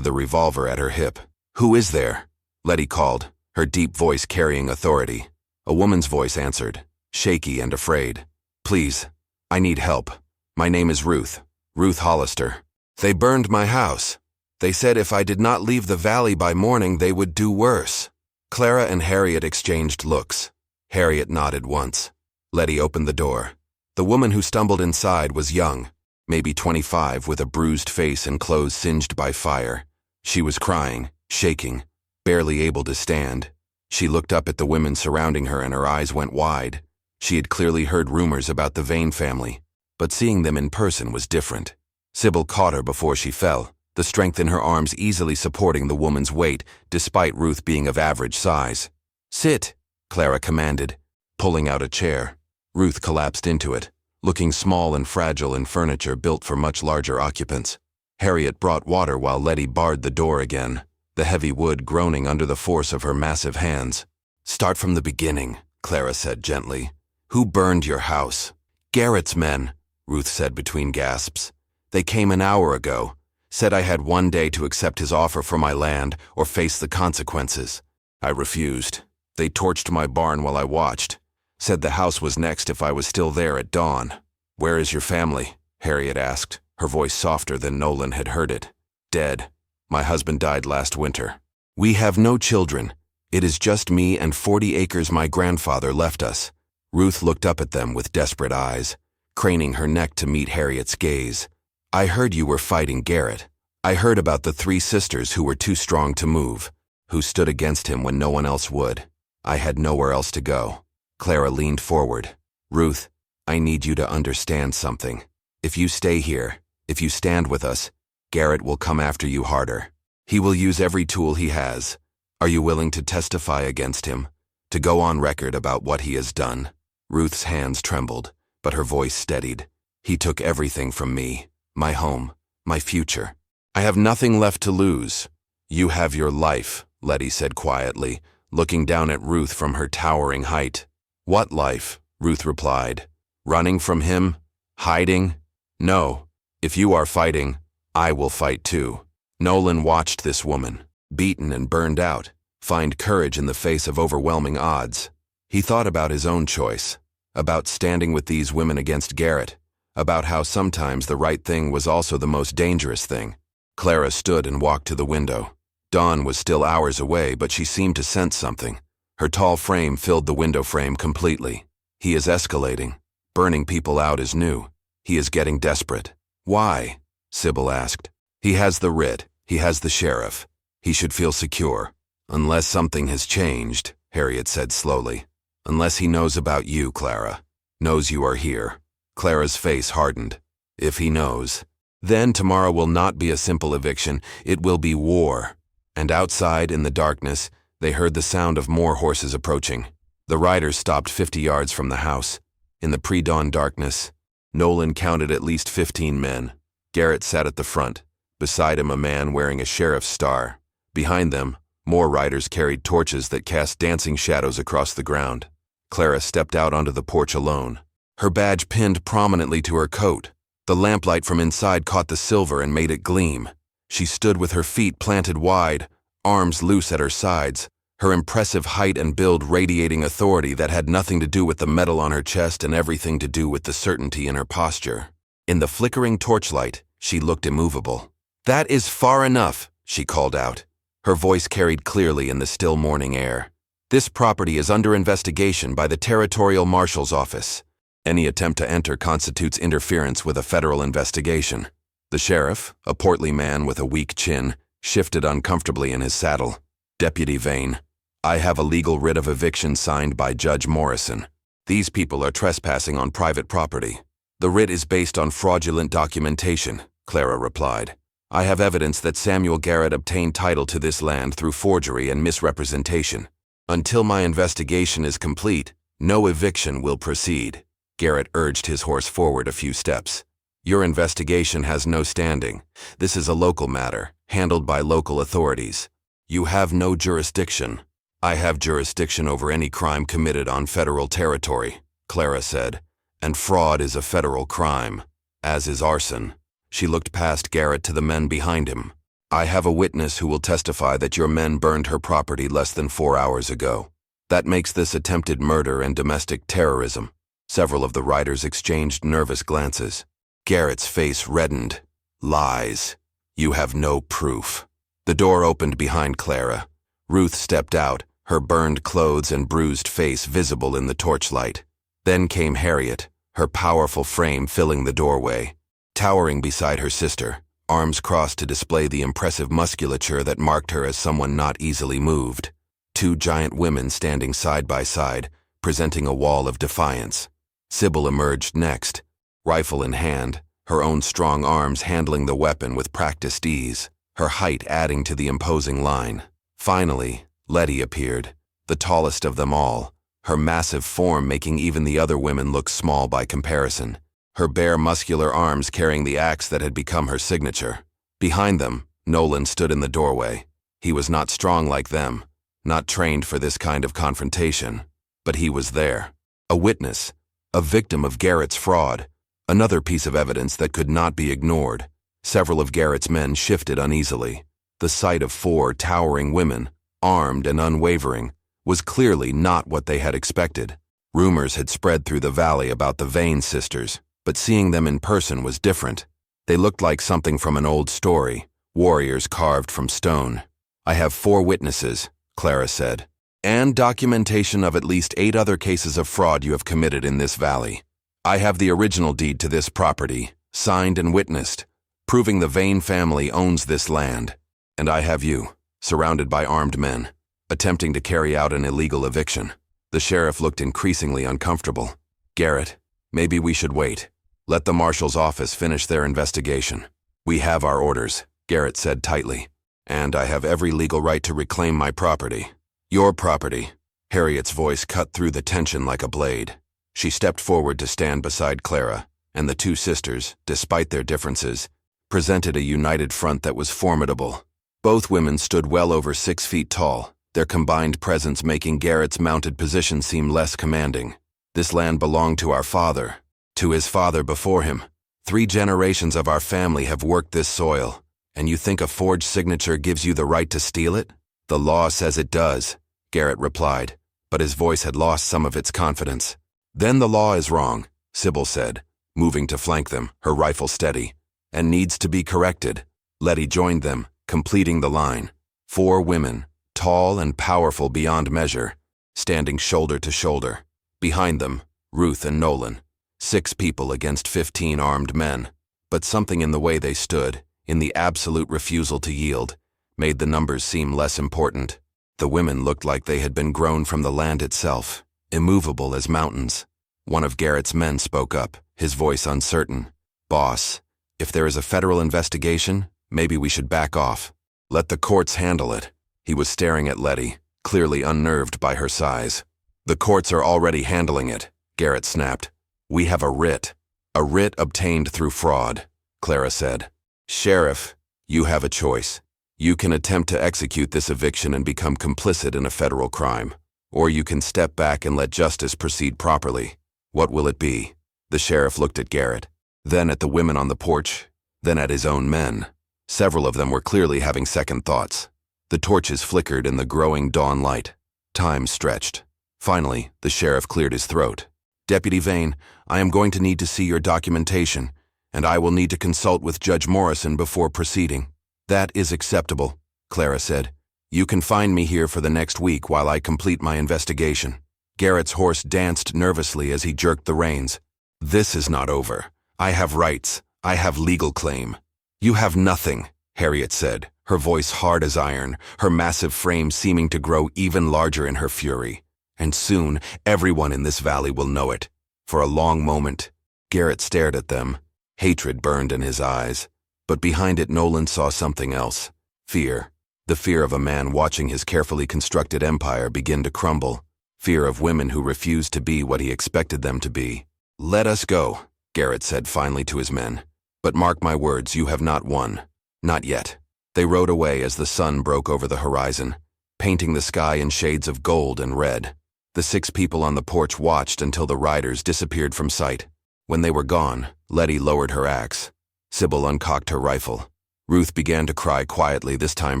A: the revolver at her hip. "Who is there?" Lettie called, her deep voice carrying authority. A woman's voice answered, shaky and afraid. "Please, I need help. My name is Ruth. Ruth Hollister. They burned my house. They said if I did not leave the valley by morning, they would do worse." Clara and Harriet exchanged looks. Harriet nodded once. Lettie opened the door. The woman who stumbled inside was young, maybe 25, with a bruised face and clothes singed by fire. She was crying, shaking, barely able to stand. She looked up at the women surrounding her and her eyes went wide. She had clearly heard rumors about the Vane family, but seeing them in person was different. Sybil caught her before she fell, the strength in her arms easily supporting the woman's weight, despite Ruth being of average size. "Sit," Clara commanded, pulling out a chair. Ruth collapsed into it, looking small and fragile in furniture built for much larger occupants. Harriet brought water while Lettie barred the door again, the heavy wood groaning under the force of her massive hands. "Start from the beginning," Clara said gently. "Who burned your house?" "Garrett's men," Ruth said between gasps. "They came an hour ago. Said I had one day to accept his offer for my land or face the consequences. I refused. They torched my barn while I watched. Said the house was next if I was still there at dawn." "Where is your family?" Harriet asked, her voice softer than Nolan had heard it. "Dead. My husband died last winter. We have no children. It is just me and 40 acres my grandfather left us." Ruth looked up at them with desperate eyes, craning her neck to meet Harriet's gaze. "I heard you were fighting Garrett. I heard about the 3 sisters who were too strong to move, who stood against him when no one else would. I had nowhere else to go." Clara leaned forward. "Ruth, I need you to understand something. If you stay here, if you stand with us, Garrett will come after you harder. He will use every tool he has. Are you willing to testify against him, to go on record about what he has done?" Ruth's hands trembled, but her voice steadied. "He took everything from me. My home, my future. I have nothing left to lose." "You have your life," Lettie said quietly, looking down at Ruth from her towering height. "What life?" Ruth replied. "Running from him? Hiding? No. If you are fighting, I will fight too." Nolan watched this woman, beaten and burned out, find courage in the face of overwhelming odds. He thought about his own choice, about standing with these women against Garrett, about how sometimes the right thing was also the most dangerous thing. Clara stood and walked to the window. Dawn was still hours away, but she seemed to sense something. Her tall frame filled the window frame completely. "He is escalating. Burning people out is new. He is getting desperate." "Why?" Sybil asked. "He has the writ. He has the sheriff. He should feel secure." "Unless something has changed," Harriet said slowly. "Unless he knows about you, Clara. Knows you are here." Clara's face hardened. "If he knows, then tomorrow will not be a simple eviction. It will be war." And outside, in the darkness, they heard the sound of more horses approaching. The riders stopped 50 yards from the house. In the pre-dawn darkness, Nolan counted at least 15 men. Garrett sat at the front. Beside him, a man wearing a sheriff's star. Behind them, more riders carried torches that cast dancing shadows across the ground. Clara stepped out onto the porch alone, her badge pinned prominently to her coat. The lamplight from inside caught the silver and made it gleam. She stood with her feet planted wide, arms loose at her sides, her impressive height and build radiating authority that had nothing to do with the metal on her chest and everything to do with the certainty in her posture. In the flickering torchlight, she looked immovable. "That is far enough," she called out. Her voice carried clearly in the still morning air. "This property is under investigation by the Territorial Marshal's Office. Any attempt to enter constitutes interference with a federal investigation." The sheriff, a portly man with a weak chin, shifted uncomfortably in his saddle. "Deputy Vane, I have a legal writ of eviction signed by Judge Morrison. These people are trespassing on private property." "The writ is based on fraudulent documentation," Clara replied. "I have evidence that Samuel Garrett obtained title to this land through forgery and misrepresentation. Until my investigation is complete, no eviction will proceed." Garrett urged his horse forward a few steps. "Your investigation has no standing. This is a local matter, handled by local authorities. You have no jurisdiction." I have jurisdiction over any crime committed on federal territory, Clara said, and fraud is a federal crime, as is arson. She looked past Garrett to the men behind him. I have a witness who will testify that your men burned her property less than 4 hours ago. That makes this attempted murder and domestic terrorism. Several of the riders exchanged nervous glances. Garrett's face reddened. Lies. You have no proof. The door opened behind Clara. Ruth stepped out, her burned clothes and bruised face visible in the torchlight. Then came Harriet, her powerful frame filling the doorway. Towering beside her sister, arms crossed to display the impressive musculature that marked her as someone not easily moved. 2 giant women standing side by side, presenting a wall of defiance. Sybil emerged next, rifle in hand, her own strong arms handling the weapon with practiced ease, her height adding to the imposing line. Finally, Lettie appeared, the tallest of them all, her massive form making even the other women look small by comparison, her bare muscular arms carrying the axe that had become her signature. Behind them, Nolan stood in the doorway. He was not strong like them, not trained for this kind of confrontation, but he was there. A witness, a victim of Garrett's fraud, another piece of evidence that could not be ignored. Several of Garrett's men shifted uneasily. The sight of 4 towering women, armed and unwavering, was clearly not what they had expected. Rumors had spread through the valley about the Vane sisters, but seeing them in person was different. They looked like something from an old story, warriors carved from stone. I have 4 witnesses, Clara said, and documentation of at least 8 other cases of fraud you have committed in this valley. I have the original deed to this property, signed and witnessed, proving the Vane family owns this land. And I have you, surrounded by armed men, attempting to carry out an illegal eviction. The sheriff looked increasingly uncomfortable. Garrett, maybe we should wait. Let the marshal's office finish their investigation. We have our orders, Garrett said tightly. And I have every legal right to reclaim my property. Your property. Harriet's voice cut through the tension like a blade. She stepped forward to stand beside Clara, and the 2 sisters, despite their differences, presented a united front that was formidable. Both women stood well over 6 feet tall, their combined presence making Garrett's mounted position seem less commanding. This land belonged to our father, to his father before him. 3 generations of our family have worked this soil. And you think a forged signature gives you the right to steal it? The law says it does, Garrett replied, but his voice had lost some of its confidence. Then the law is wrong, Sybil said, moving to flank them, her rifle steady, and needs to be corrected. Lettie joined them, completing the line. 4 women, tall and powerful beyond measure, standing shoulder to shoulder. Behind them, Ruth and Nolan. 6 people against 15 armed men. But something in the way they stood, in the absolute refusal to yield, made the numbers seem less important. The women looked like they had been grown from the land itself, immovable as mountains. One of Garrett's men spoke up, his voice uncertain. Boss, if there is a federal investigation, maybe we should back off. Let the courts handle it. He was staring at Lettie, clearly unnerved by her size. The courts are already handling it, Garrett snapped. We have a writ obtained through fraud, Clara said. Sheriff, you have a choice. You can attempt to execute this eviction and become complicit in a federal crime, or you can step back and let justice proceed properly. What will it be? The sheriff looked at Garrett, then at the women on the porch, then at his own men. Several of them were clearly having second thoughts. The torches flickered in the growing dawn light. Time stretched. Finally, the sheriff cleared his throat. Deputy Vane, I am going to need to see your documentation, and I will need to consult with Judge Morrison before proceeding. That is acceptable, Clara said. You can find me here for the next week while I complete my investigation. Garrett's horse danced nervously as he jerked the reins. This is not over. I have rights. I have legal claim. You have nothing, Harriet said, her voice hard as iron, her massive frame seeming to grow even larger in her fury. And soon, everyone in this valley will know it. For a long moment, Garrett stared at them. Hatred burned in his eyes, but behind it Nolan saw something else. Fear. The fear of a man watching his carefully constructed empire begin to crumble. Fear of women who refused to be what he expected them to be. Let us go, Garrett said finally to his men. But mark my words, you have not won. Not yet. They rode away as the sun broke over the horizon. painting the sky in shades of gold and red. The 6 people on the porch watched until the riders disappeared from sight. When they were gone, Lettie lowered her axe. Sybil uncocked her rifle. Ruth began to cry quietly, this time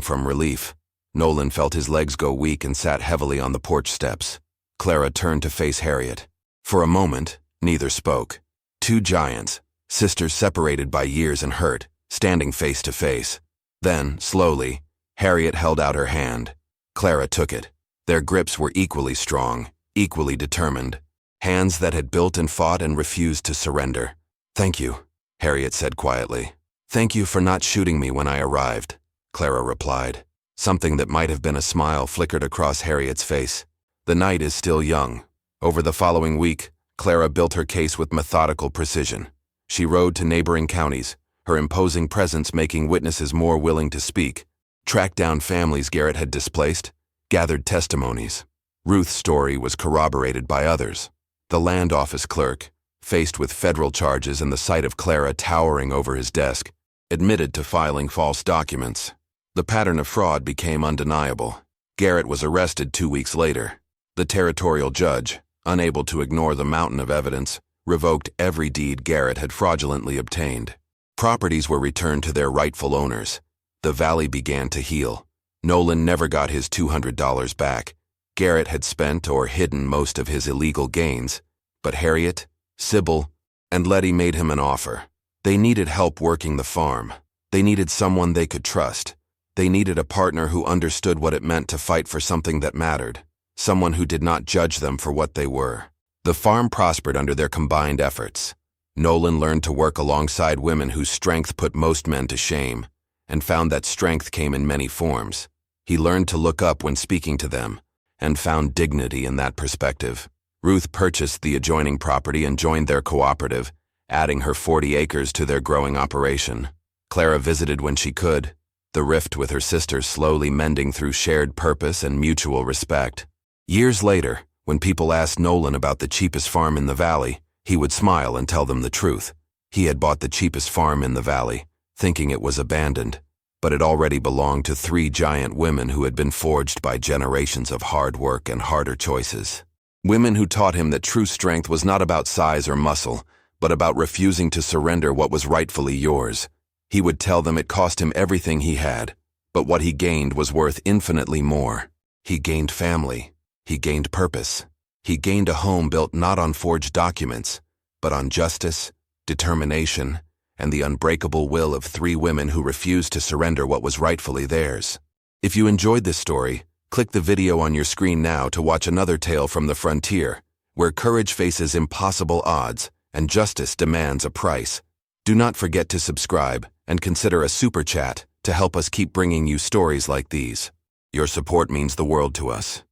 A: from relief. Nolan felt his legs go weak and sat heavily on the porch steps. Clara turned to face Harriet. For a moment, neither spoke. 2 giants, sisters separated by years and hurt, standing face to face. Then, slowly, Harriet held out her hand. Clara took it. Their grips were equally strong, equally determined. Hands that had built and fought and refused to surrender. "Thank you," Harriet said quietly. "Thank you for not shooting me when I arrived," Clara replied. Something that might have been a smile flickered across Harriet's face. The night is still young. Over the following week, Clara built her case with methodical precision. She rode to neighboring counties, her imposing presence making witnesses more willing to speak, tracked down families Garrett had displaced, gathered testimonies. Ruth's story was corroborated by others. The land office clerk, faced with federal charges and the sight of Clara towering over his desk, admitted to filing false documents. The pattern of fraud became undeniable. Garrett was arrested 2 weeks later. The territorial judge, unable to ignore the mountain of evidence, revoked every deed Garrett had fraudulently obtained. Properties were returned to their rightful owners. The valley began to heal. Nolan never got his $200 back. Garrett had spent or hidden most of his illegal gains, but Harriet, Sybil, and Lettie made him an offer. They needed help working the farm. They needed someone they could trust. They needed a partner who understood what it meant to fight for something that mattered, someone who did not judge them for what they were. The farm prospered under their combined efforts. Nolan learned to work alongside women whose strength put most men to shame, and found that strength came in many forms. He learned to look up when speaking to them, and found dignity in that perspective. Ruth purchased the adjoining property and joined their cooperative, adding her 40 acres to their growing operation. Clara visited when she could, the rift with her sister slowly mending through shared purpose and mutual respect. Years later, when people asked Nolan about the cheapest farm in the valley, he would smile and tell them the truth. He had bought the cheapest farm in the valley, thinking it was abandoned, but it already belonged to 3 giant women who had been forged by generations of hard work and harder choices. Women who taught him that true strength was not about size or muscle, but about refusing to surrender what was rightfully yours. He would tell them it cost him everything he had, but what he gained was worth infinitely more. He gained family. He gained purpose. He gained a home built not on forged documents, but on justice, determination, and the unbreakable will of 3 women who refused to surrender what was rightfully theirs. If you enjoyed this story, click the video on your screen now to watch another tale from the frontier, where courage faces impossible odds and justice demands a price. Do not forget to subscribe and consider a super chat to help us keep bringing you stories like these. Your support means the world to us.